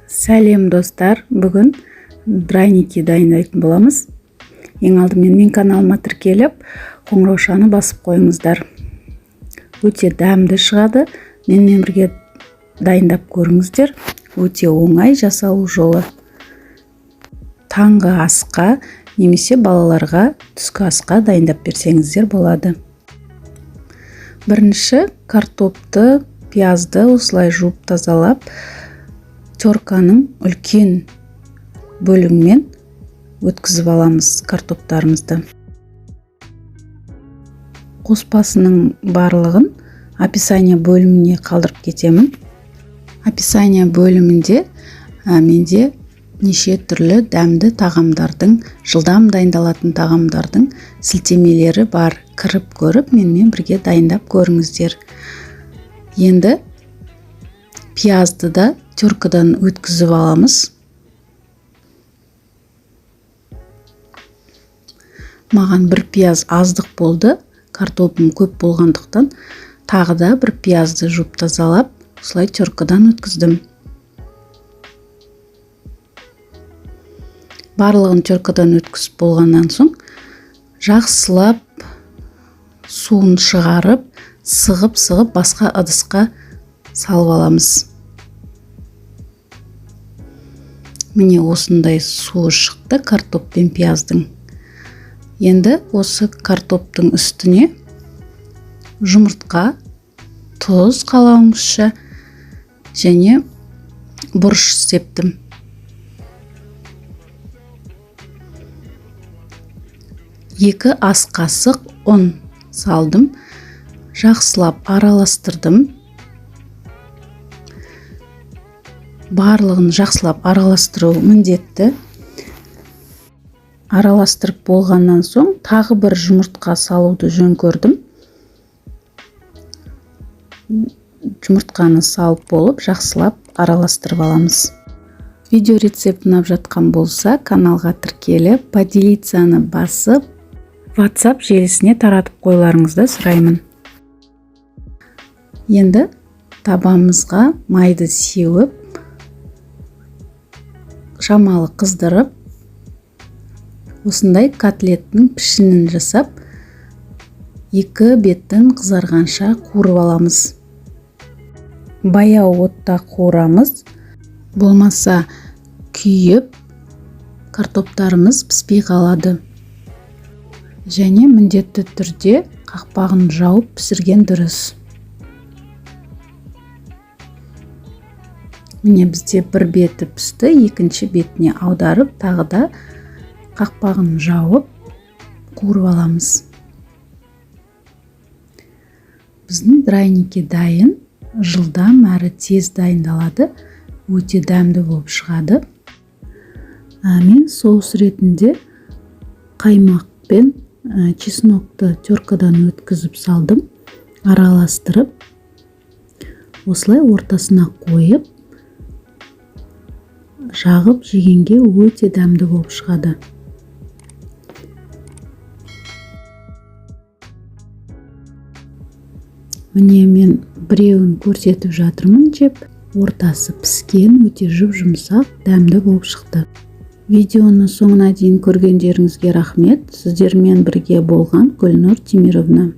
Сәлем достар, бүгін дайники дайындайтын боламыз. Ең алдымен мен каналыма тіркеліп, қоңыраушаны басып қойыңыздар. Өте дәмді шығады. Менімен бірге дайындап көріңіздер. Өте оңай жасалу жолы. Таңғы асқа немесе балаларға түскі асқа дайындап берсеңіздер болады. Бірінші картопты, пиязды осылай жуып тазалап, терканың үлкен бөлігімен өткізіп аламыз картоптарымызды. Қоспасының барлығын описание бөліміне қалдырып кетемін. Описание бөлімінде менде неше түрлі дәмді тағамдардың, жылдам дайындалатын тағамдардың сілтемелері бар. Кіріп көріп, менімен бірге дайындап көріңіздер. Енді пиязды да теркадан өткізіп аламыз. Маған бір пияз аздық болды. Картопым көп болғандықтан тағы да бір пиязды жуып тазалап, осылай теркадан өткіздім. Барлығын теркадан өткізіп болғаннан соң жақсылап суын шығарып, сығып басқа ыдысқа салып аламыз. Міне осындай суы шықты картоп пен пияздың. Енді осы картоптың үстіне жұмыртқа, тұз қалауыңызша және бұрыш септім. Екі ас қасық ұн салдым. Жақсылап араластырдым. Барлығын жақсылап араластыру міндетті. Араластырып болғаннан соң тағы бір жұмыртқа салуды жөн көрдім. Жұмыртқаны салып болып, жақсылап араластырып аламыз. Видео рецепт ұнап жатқан болса, каналға тіркеліп, поделицаны басып, WhatsApp желісіне таратып қойларыңызды сұраймын. Енді табамызға майды сеуіп, шамалы қыздырып, осындай котлеттің пішінін жасап, екі беттің қызарғанша қуырып аламыз. Баяу отта қуырамыз, болмаса күйіп, картоптарымыз піспей қалады. Және міндетті түрде қақпағын жауып пісірген дұрыс. Міне бізде бір беті пісті, екінші бетіне аударып, тағы да қақпағын жауып қуырып аламыз. Біздің дайники дайын, жылдам әрі тез дайындалады, өте дәмді болып шығады. Мен соус ретінде қаймақ пен чеснокты теркадан өткізіп салдым, араластырып, осылай ортасына қойып, жағып жегенге өте дәмді болып шығады. Міне мен біреуін көрсетіп жатырмын жеп, ортасы піскен, өте жұп-жұмсақ, дәмді болып шықты. Видеоны соңына дейін көргендеріңізге рахмет. Сіздермен бірге болған Гүлнұр Темировна.